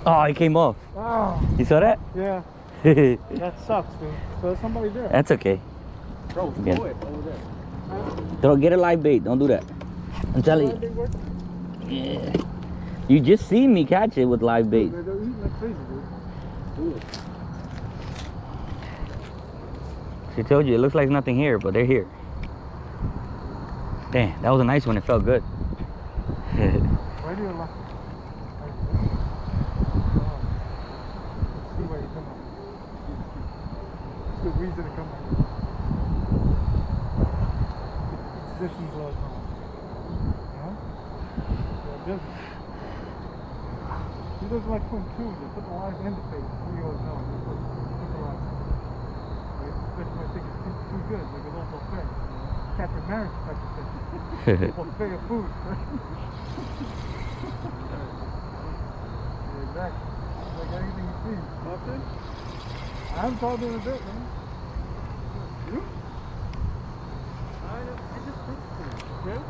Oh, he came off. Oh. You saw that? Yeah. That sucks, dude. So there's somebody there. That's okay. Bro, Yeah. throw it over there. Throw, get a live bait. Don't do that. I'm telling you. Yeah. You just seen me catch it with live bait. They're eating like crazy, dude. Do it. She told you it looks like nothing here, but they're here. Damn, that was a nice one. It felt good. Why do you laugh? See where you come from. It's good reason to come out. Positions all the time. Huh? Yeah, business. He doesn't like putting tubes. They put the line in the face. He goes, no, just put the line. Especially when I think it's too good, like a little buffet. Captain Marriage type of thing. Buffet of food. Yeah, exactly. It's like anything you see. Nothing? I haven't talked to him in a bit, man. You? I just took to him. Okay?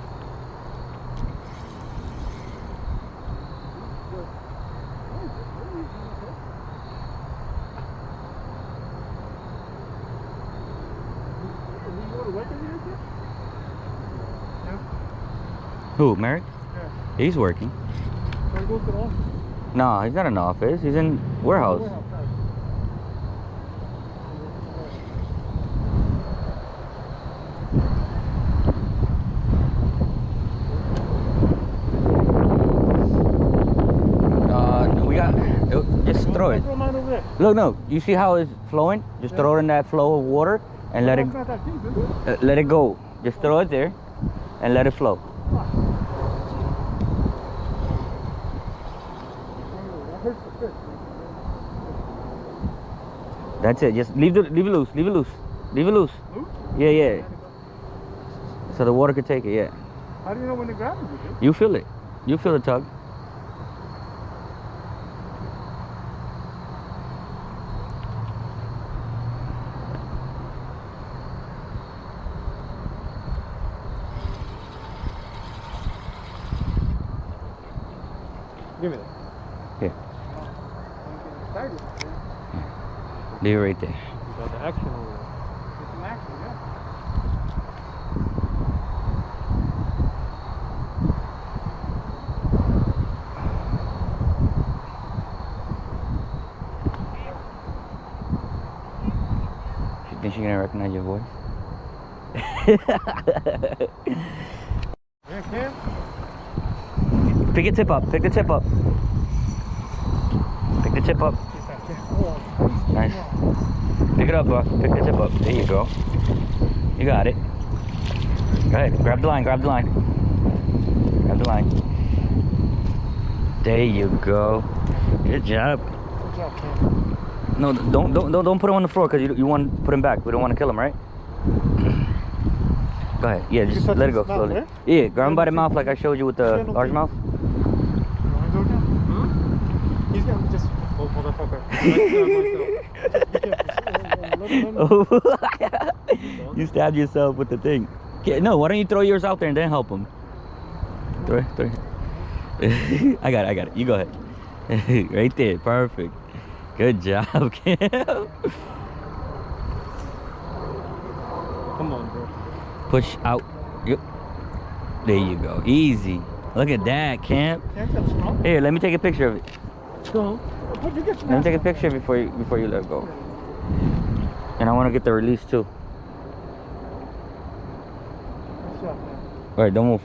Who, Merrick? Yeah. He's working. So he goes to the office? No, he's not in the office. He's in warehouse. Just throw it. Look, no. You see how it's flowing? Just throw it in that flow of water and let it. Let it go. Just throw it there, and let it flow. That's it. Just leave it loose. Leave it loose. Leave it loose. Yeah, yeah. So the water could take it. Yeah. How do you know when to grab it? You feel it. You feel the tug. Give me that. Here. Excited. Leave it right there. You got the action over there. It's some action, yeah. You think she's gonna recognize your voice? Yeah, Cam? Pick the tip up. Pick the tip up. Pick the tip up. Nice. Pick it up, bro. Pick the tip up. There you go. You got it. Go ahead. Grab the line. Grab the line. Grab the line. There you go. Good job. Good job, Cam. No, don't put him on the floor because you want to put him back. We don't want to kill him, right? Go ahead. Yeah, just let it go slowly. Right? Yeah, grab him by the mouth like I showed you with the large mouth. He's gonna just motherfucker. You stabbed yourself with the thing. Okay, no, why don't you throw yours out there and then help him? Throw it. I got it. You go ahead. Right there, perfect. Good job, Cam. Come on, bro. Push out. Yep. There you go. Easy. Look at that, Cam. Here, let me take a picture of it. Go. Let me take a picture before you let go. And I want to get the release too. All right, don't move.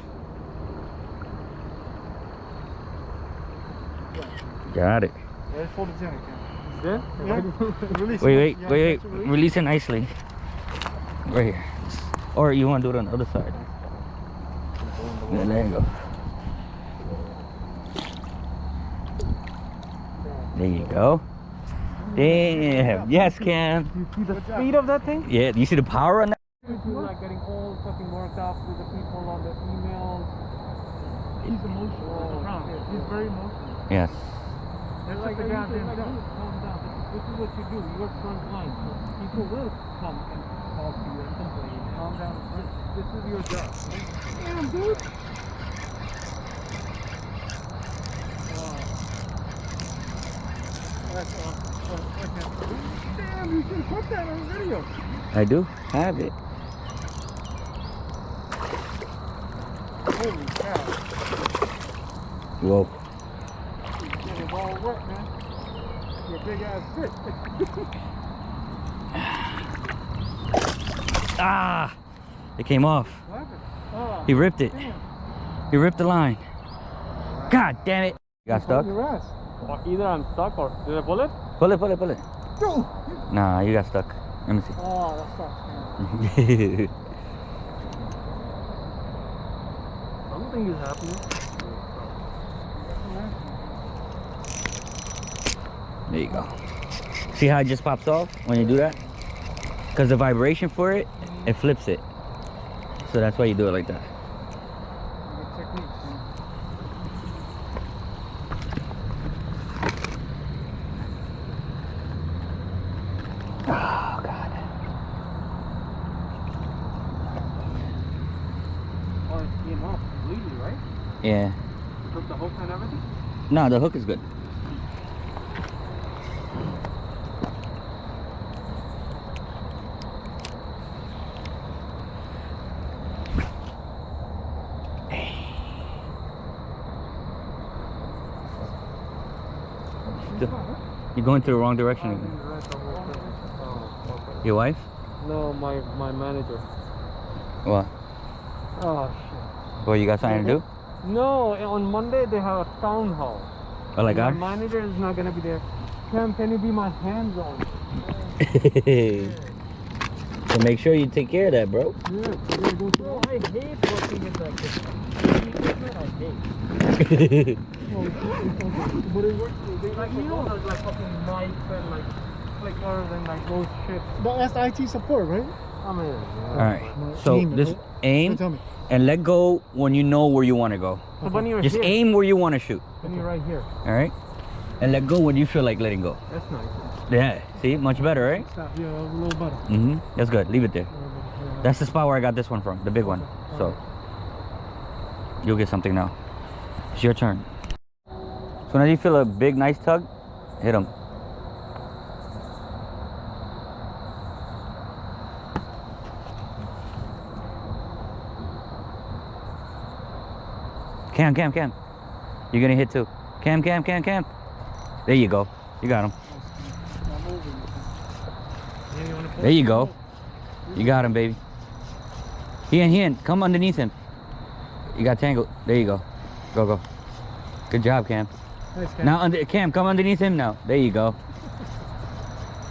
Got it. Yeah. Wait. Release it nicely. Right here. Or you want to do it on the other side. Yeah, there you go. There you go. Damn. Yes, Cam. You see the speed of that thing? Yeah, you see the power on that? Like getting all fucking worked out with the people on the emails. He's emotional. He's very emotional. Yes. That's like the goddamn thing. Calm down. This is what you do. You work front line. People will come and talk to you and complain. Calm down. This is your job. Damn, dude. Damn, you should put that on video. I do have it. Holy cow. Whoa. Get it all wet, man. You're a big ass fish. Ah! It came off. What happened? Oh, He ripped it. damn. He ripped the line. God damn it. You got stuck? Your ass. Either I'm stuck or did I pull it? Pull it, pull it, pull it. Dude. Nah, you got stuck. Let me see. Oh, that sucks, man. Something is happening. There you go. See how it just pops off when you do that? Because the vibration for it, it flips it. So that's why you do it like that. Good techniques, man. Oh, God. Oh, it came off completely, right? Yeah. You took the hook and everything? No, the hook is good. You're going to the wrong direction again. Your wife? No, my manager. What? Oh shit. What, you got something to do? No, on Monday they have a town hall. Oh, like My that? manager is not gonna be there. Cam, can you be my hands on? So make sure you take care of that, bro. Yeah, bro, I hate working in that kitchen. I hate. But it works. Like, you know, there's like fucking knife and like flickers and like those shit. But that's IT support, right? I mean, All right. So Aim it, this right? aim Tell me. and let go when you know where you want to go. so when you're Just here, aim where you want to shoot. when you're right here, All right. And let go when you feel like letting go. that's nice. Yeah. See, much better, right? Stop. Yeah, a little better. Mm-hmm. That's good. Leave it there. Yeah. That's the spot where I got this one from, the big one. So you'll get something now. It's your turn. So now you feel a big, nice tug, hit him. Cam. You're gonna hit too. Cam. There you go. You got him. There you go. You got him, baby. He in. Come underneath him. You got tangled. There you go. Go. Good job, Cam. Nice, Cam. Now, Cam, come underneath him now. There you go.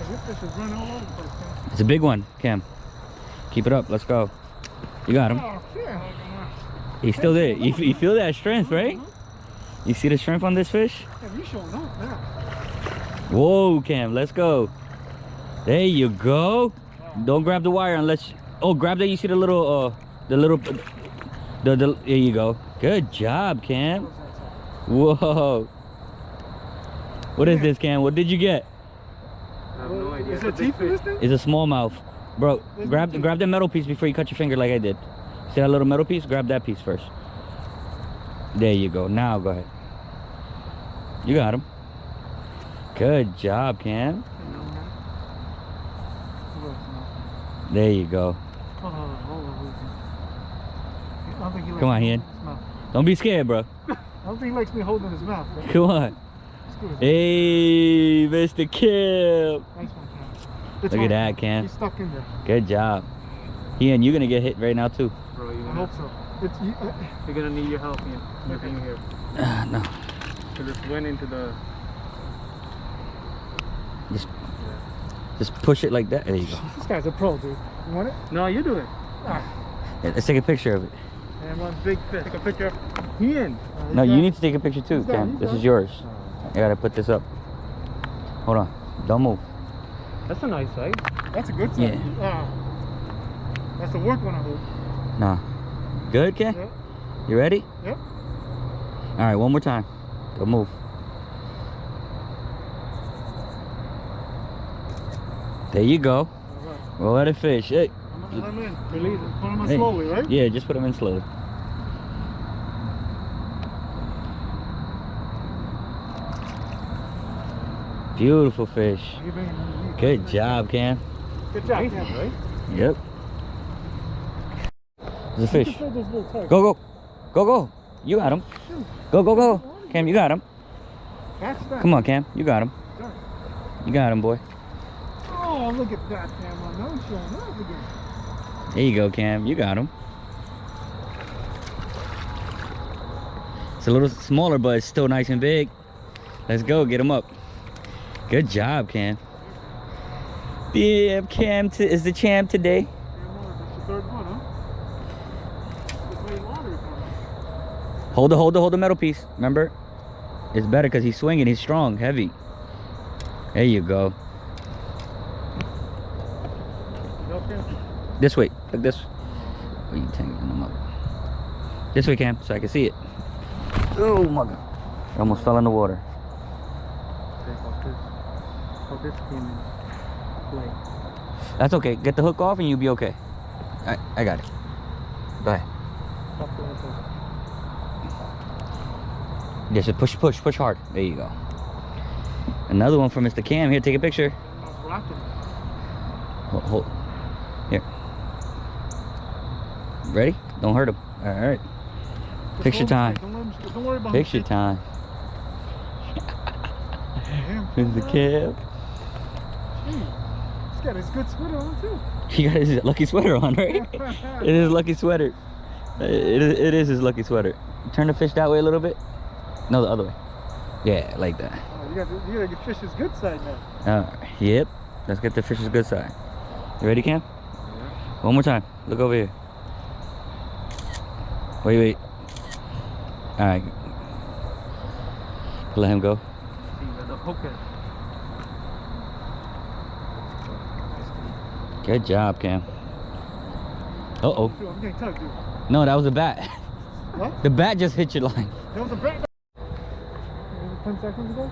This fish is running all over the place, Cam. It's a big one, Cam. Keep it up. Let's go. You got him. Oh, yeah. He's still there. You feel that strength, right? You see the strength on this fish? Yeah, you showing up now. Whoa, Cam. Let's go. There you go. Don't grab the wire unless. Oh, grab that. You see the little, there you go. Good job, Cam. Whoa. What is this, Cam? What did you get? I have no idea. Is there teeth in this thing? It's a smallmouth. Bro, grab the metal piece before you cut your finger like I did. See that little metal piece? Grab that piece first. There you go. Now go ahead. You got him. Good job, Cam. There you go. Come on, Ian. Don't be scared, bro. I don't think he likes me holding his mouth. Bro. Come on. Hey, Mr. Kim. Nice one, Cam. Look at that, Cam. He's stuck in there. Good job. Ian, you're gonna get hit right now too. Bro, I hope so. you're gonna need your help, Ian. You're being here. No. Because it went into the. Just push it like that. There you go. This guy's a pro, dude. You want it? No, you do it. Ah. Yeah, let's take a picture of it. And one big fish. Take a picture. Ian. No, you need to take a picture too, He's done, Cam. he's This done. is yours. I gotta put this up. Hold on. Don't move. That's a nice size. That's a good size. Yeah. That's the work one, I hope. Nah. Good, Cam? Yep. You ready? Yep. All right, one more time. Don't move. There you go. All right. Well, let it fish. Hey. I'm gonna let him in. Release it. Put him in Hey. slowly, right? Yeah, just put him in slowly. Beautiful fish. You bring him underneath. Good job, Cam. Good job, Cam, right? Yep. There's a You fish. can throw those little targets. Go, go. Go, go. You got him. Go, go, go. Cam, you got him. Catch that. Come on, Cam. You got him. Got it. You got him, boy. Oh, look at that, Cam. I know he's showing up again. There you go, Cam. You got him. It's a little smaller, but it's still nice and big. Let's go. Get him up. Good job, Cam. Yeah, Cam is the champ today. Cam Water, that's the third one, huh? It's way water coming. Hold the metal piece. Remember? It's better because he's swinging. He's strong, heavy. There you go. You know, Cam? This way. Look this. Oh, you tangling him up. This way, Cam, so I can see it. Oh my God! I almost fell in the water. How this came in play. That's okay. Get the hook off and you'll be okay. I got it. Go ahead. Stop doing it. Just push hard. There you go. Another one from Mr. Cam. Here, take a picture. It's rocking. Hold. Here. Ready? Don't hurt him. All right. Picture time. Don't worry about Picture him. time. Damn, Mr. Cam. Gee, he's got his good sweater on too. He got his lucky sweater on, right? It is lucky sweater. It is his lucky sweater. Turn the fish that way a little bit. No, the other way. Yeah, like that. Oh, you gotta get fish's good side now. All right. Yep. Let's get the fish's good side. You ready, Cam? Yeah. One more time. Look over here. Wait. All right. Let him go. See where the hook is. Good job, Cam. Uh-oh. Dude, I'm getting tugged, dude. No, that was a bat. What? The bat just hit your line. That was a bat. 10 seconds ago?